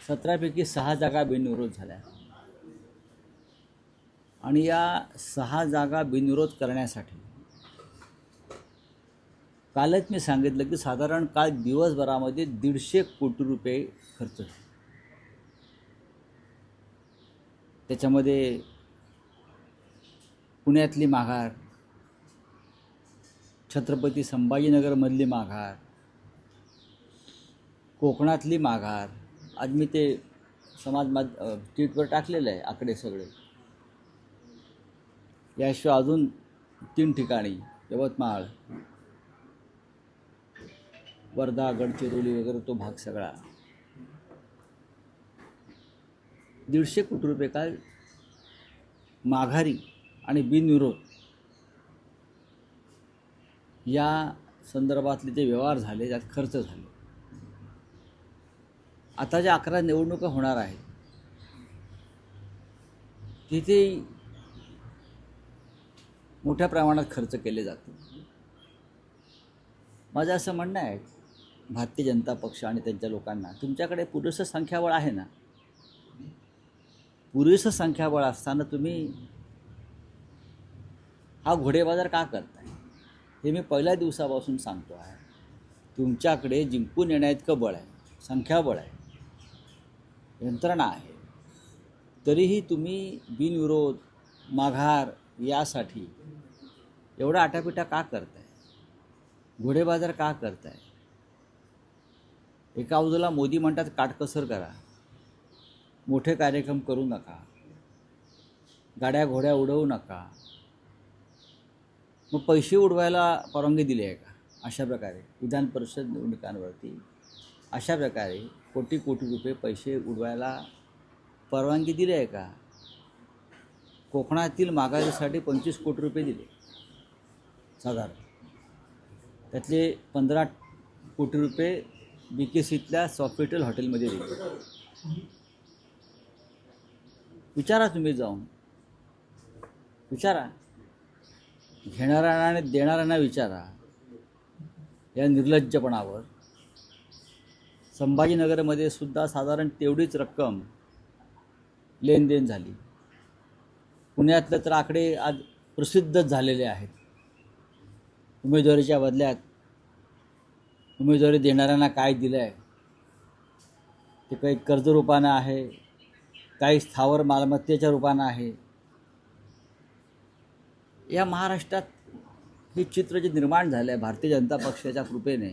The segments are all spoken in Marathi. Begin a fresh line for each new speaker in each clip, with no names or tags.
17पैकी 6 जागा बिनविरोध झाल्या आणि या 6 जागा बिनविरोध करण्यासाठी कालच मी सांगितलं की साधारण काल दिवसभरामध्ये 150 कोटी रुपये खर्च झाले. त्याच्यामध्ये पुण्यातली माघार, छत्रपती संभाजीनगरमधली माघार, कोकणातली माघार, आज मी ते ट्विटवर टाकलेलं आहे आकडे सगळे. याशिवाय अजून 3 ठिकाणी यवतमाळ, वर्धा, गडचिरोली वगैरे तो भाग सगळा 150 कोटी रुपये काल माघारी आणि बिनविरोध या संदर्भातले जे व्यवहार झाले, त्यात खर्च झाले. आता ज्या 11 निवडणुका होणार आहेत तिथे मोठ्या प्रमाणात खर्च केले जाते. माझं असं म्हणणं आहे भारतीय जनता पक्ष आणि त्यांच्या लोकांना, तुमच्याकडे पुरेसं संख्याबळ आहे ना. पुरेसं संख्याबळ असताना तुम्ही हा घोडेबाजार का करताय हे मी पहिल्या दिवसापासून सांगतो आहे. तुमच्याकडे जिंकून येण्याइतकं बळ आहे, संख्याबळ आहे, यंत्रणा आहे, तरीही तुम्ही बिनविरोध माघार यासाठी एवढा आटापिटा का करताय, घोडेबाजार का करताय. एका बाजूला मोदी म्हणतात काटकसर करा, मोठे कार्यक्रम करू नका, गाड्या घोड्या उडवू नका. मग पैसे उडवायला परवानगी दिली आहे का? अशा प्रकारे विधान परिषद निवडणुकांवरती अशा प्रकारे कोटी कोटी रुपये पैसे उडवायला परवानगी दिली आहे का? कोकणातील माघारीसाठी 25 कोटी रुपये दिले साधारण, त्यातले 15 कोटी रुपये BKCतल्या सॉफिटेल हॉटेलमध्ये दिले. विचारा, तुम्ही जाऊन विचारा, घेणाऱ्यांना आणि देणाऱ्यांना विचारा या निर्लज्जपणावर. संभाजीनगरमध्ये सुद्धा साधारण तेवढीच रक्कम लेनदेन झाली. पुण्यातले तर आकडे आज प्रसिद्धच झालेले आहेत. उमेदवारीच्या बदल्यात उमेदवारी देणाऱ्यांना काय दिलं आहे ते काही कर्ज रूपानं आहे, काही स्थावर मालमत्तेच्या रूपानं आहे. या महाराष्ट्रात हे चित्र जे निर्माण झालं आहे भारतीय जनता पक्षाच्या कृपेने,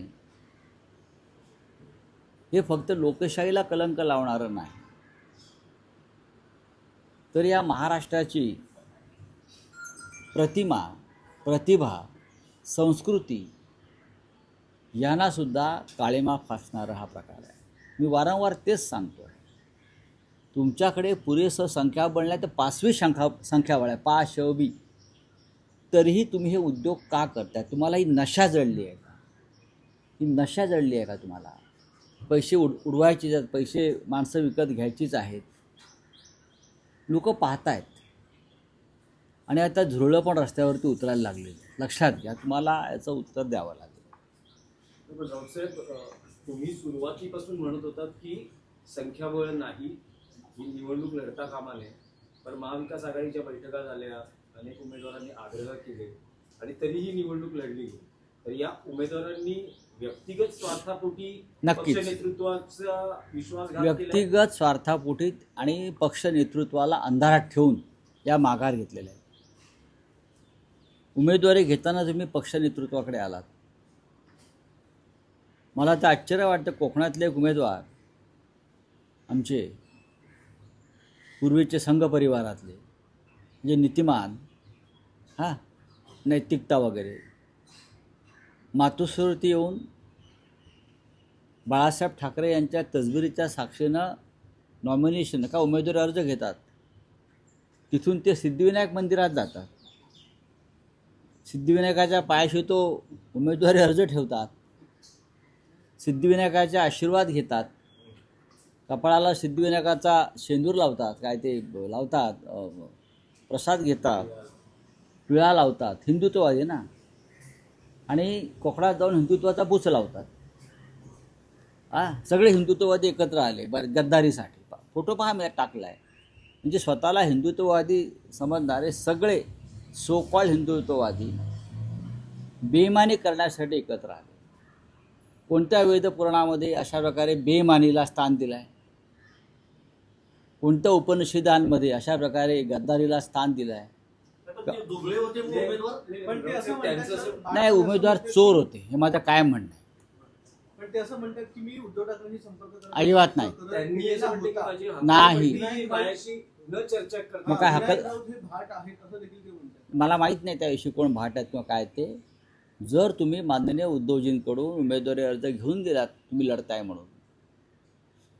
हे फक्त लोकशाहीला कलंक लावणारं नाही, तर या महाराष्ट्राची प्रतिमा, प्रतिभा, संस्कृती यांनासुद्धा काळिमा फासणारा हा प्रकार आहे. मी वारंवार तेच सांगतो आहे, तुमच्याकडे पुरेसं संख्याबळ नाही तर 5वी संख्याबळ आहे, 5 तरीही तुम्ही हे उद्योग का करताय? तुम्हाला ही नशा जळली आहे का? ही नशा जळली आहे का तुम्हाला? पैसे उडवायचे, पैसे माणसं विकत घ्यायचीच आहेत. लोक पाहत आहेत आणि आता झुरळं पण रस्त्यावरती उतरायला लागले. लक्षात घ्या, तुम्हाला याचं उत्तर द्यावं लागेल.
रावसाहेब, तुम्ही सुरुवातीपासून म्हणत होतात की संख्याबळ नाही, ही निवडणूक लढता कामा नये, पण महाविकास आघाडीच्या बैठका झाल्या, अनेक उमेदवारांनी आग्रह केले आणि तरीही निवडणूक लढली. तर या उमेदवारांनी व्यक्तिगत स्वार्थापोटी पक्ष नेतृत्वाचा विश्वासघात केला,
व्यक्तिगत स्वार्थापोटी आणि पक्ष नेतृत्वाला अंधारात ठेवून या माघार घेतलेल्या आहेत. उमेदवारी घेताना तुम्ही पक्ष नेतृत्वाकडे आलात. मला तर आश्चर्य वाटतं, कोकणातले एक उमेदवार आमचे पूर्वीचे संघ परिवारातले, म्हणजे नीतिमान, नैतिकता वगैरे, मातोश्रीवरती येऊन बाळासाहेब ठाकरे यांच्या तसबिरीच्या साक्षीनं नॉमिनेशन का उमेदवारी अर्ज घेतात. तिथून ते सिद्धिविनायक मंदिरात जातात, सिद्धिविनायकाच्या पायाशी तो उमेदवारी अर्ज ठेवतात, सिद्धिविनायकाचे आशीर्वाद घेतात, कपाळाला सिद्धिविनायकाचा शेंदूर लावतात, काय ते लावतात, प्रसाद घेतात, टिळा लावतात, हिंदुत्ववादी ना, आणि कोकणात जाऊन हिंदुत्वाचा पूच लावतात. सगळे हिंदुत्ववादी एकत्र आले गद्दारीसाठी. फोटो पहा मी टाकला आहे. म्हणजे स्वतःला हिंदुत्ववादी समजणारे सगळे सो कॉल्ड हिंदुत्ववादी बेईमानी करण्यासाठी एकत्र आले. कोणत्या वेदपुराणामध्ये अशा प्रकारे बेईमानीला स्थान दिलं आहे? कोणत्या उपनिषदांमध्ये अशा प्रकारे गद्दारीला स्थान दिलं आहे?
दुबळे होते उमेदवार,
पण ते असं म्हणतात
नाही, उमेदवार चोर होते, हे माझं काय म्हणणं आहे.
पण ते असं म्हणतात की मी उद्धव ठाकरेंशी संपर्क करण्याचा
अजिबात नाही.
प्रयत्न
त्यांनी असं म्हटलं की माझी
नाही.
हक्कपट्टी माझ्याशी न चर्चा करता
मग काय हक्क-
विनायक राऊत हे भाट आहेत असं देखील ते म्हणतात.
मला माहीत नाही त्याविषयी कोण भाट आहेत किंवा काय ते. जर तुम्ही माननीय उद्धवजींकडून उमेदवारी अर्ज घेऊन दिलात, तुम्ही लढताय म्हणून,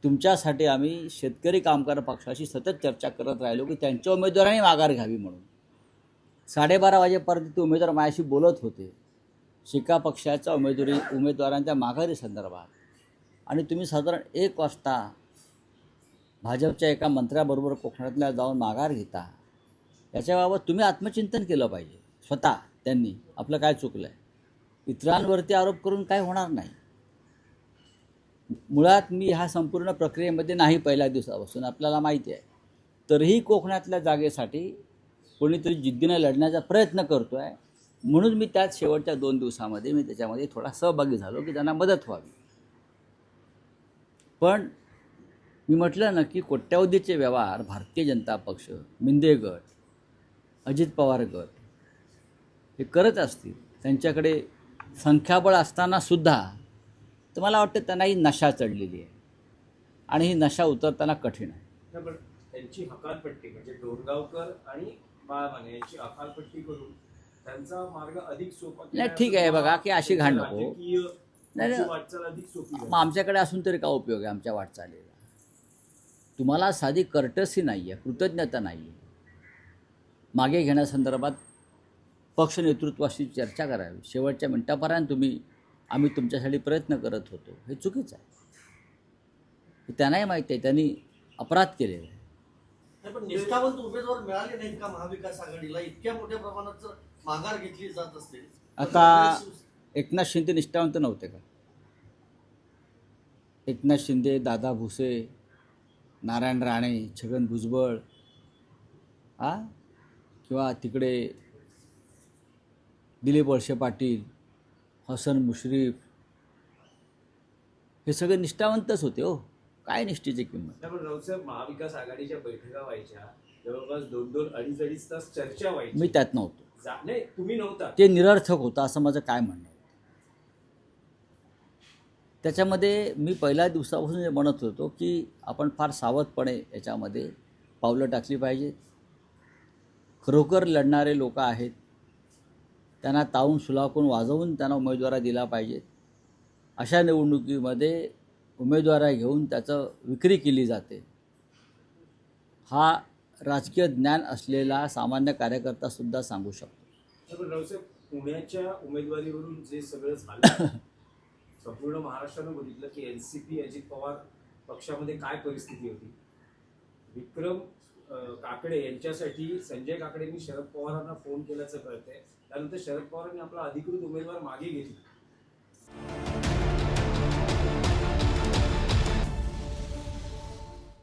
तुमच्यासाठी आम्ही शेतकरी कामगार पक्षाशी सतत चर्चा करत राहिलो की त्यांच्या उमेदवारांनी माघार घ्यावी म्हणून. 12:30 वाजेपर्यंत ते उमेदवार माझ्याशी बोलत होते शिका पक्षाच्या उमेदवारांच्या माघारी संदर्भात. आणि तुम्ही साधारण 1 वाजता भाजपच्या एका मंत्र्याबरोबर कोकणातल्या जाऊन माघार घेता. याच्याबाबत तुम्ही आत्मचिंतन केलं पाहिजे स्वतः. त्यांनी आपलं काय चुकलं आहे. इतरांवरती आरोप करून काय होणार नाही. मुळात मी ह्या संपूर्ण प्रक्रियेमध्ये नाही पहिल्या दिवसापासून, आपल्याला माहिती आहे. तरीही कोकणातल्या जागेसाठी कोणीतरी जिद्दीने लढण्याचा प्रयत्न करतो आहे. म्हणून मी त्यात शेवटच्या 2 दिवसामध्ये मी त्याच्यामध्ये थोडा सहभागी झालो की त्यांना मदत व्हावी. पण मी म्हटलं ना की कोट्यावधीचे व्यवहार भारतीय जनता पक्ष, मिंदे गट, अजित पवार गट हे करत असतील, त्यांच्याकडे संख्याबळ असतानासुद्धा, तर मला वाटतं त्यांनाही नशा चढलेली आहे आणि ही नशा उतरताना कठीण आहे.
नाही, पण त्यांची हकालपट्टी म्हणजे डोणगावकर आणि बाळमाने यांची हकालपट्टी करून त्यांचा मार्ग अधिक सोपा केला.
नाही, ठीक आहे, बघा की अशी घाण नको.
राजकीय
नाही, नाही.
वाटचाल अधिक सोपी झाली.
मग आमच्याकडे असून तरी काय उपयोग आहे आमच्या वाटचालीला? तुम्हाला साधी कर्टसी नाही आहे, कृतज्ञता नाही आहे. मागे घेण्यासंदर्भात पक्ष नेतृत्वाशी चर्चा करावी. शेवटच्या मिनिटापर्यंत आम्ही तुमच्यासाठी प्रयत्न करत होतो, हे चुकीचं आहे. हे त्यांनाही माहीत आहे, त्यांनी अपराध केलेला आहे.
नाही, पण निष्ठावंत उमेदवार मिळाले नाहीत का महाविकास आघाडीला? इतक्या मोठ्या प्रमाणात जर माघार घेतली जात असते.
आता एकनाथ शिंदे निष्ठावंत नव्हते का? एकनाथ शिंदे, दादा भुसे, नारायण राणे, छगन भुजबळ, किंवा तिकडे दिलीप वळसे पाटील, हसन मुश्रीफ, हे सगळे निष्ठावंतच होते हो. काय निष्ठेची किंमत?
त्यामुळे राऊतसाहेब, महाविकास आघाडीच्या बैठका व्हायच्या, जवळपास 2-2, अडीच तास चर्चा व्हायची.
मी त्यात नव्हतो.
नाही, तुम्ही नव्हता.
ते निरर्थक होतं असं माझं काय म्हणणं आहे. त्याच्यामध्ये मी पहिल्या दिवसापासून जे म्हणत होतो की आपण फार सावधपणे याच्यामध्ये पावलं टाकली पाहिजेत. खरोखर लढणारे लोक आहेत, त्यांना तावून सुलाखून वाजवून त्यांना उमेदवारी दिला पाहिजेत. अशा निवडणुकीमध्ये उमेदवारा घेऊन त्याचं विक्री केली जाते, हा राजकीय ज्ञान असलेला सामान्य कार्यकर्तासुद्धा सांगू शकतो.
पण राऊतसाहेब, पुण्याच्या उमेदवारीवरून जे सगळं झालं, संपूर्ण महाराष्ट्रानं बघितलं की एनसीपी, अजित पवार पक्षामध्ये काय परिस्थिती होती. विक्रम काकडे यांच्यासाठी संजय काकडेंनी शरद पवारांना फोन केल्याचं कळतंय. त्यानंतर शरद पवारांनी आपला अधिकृत उमेदवार मागे घेतला.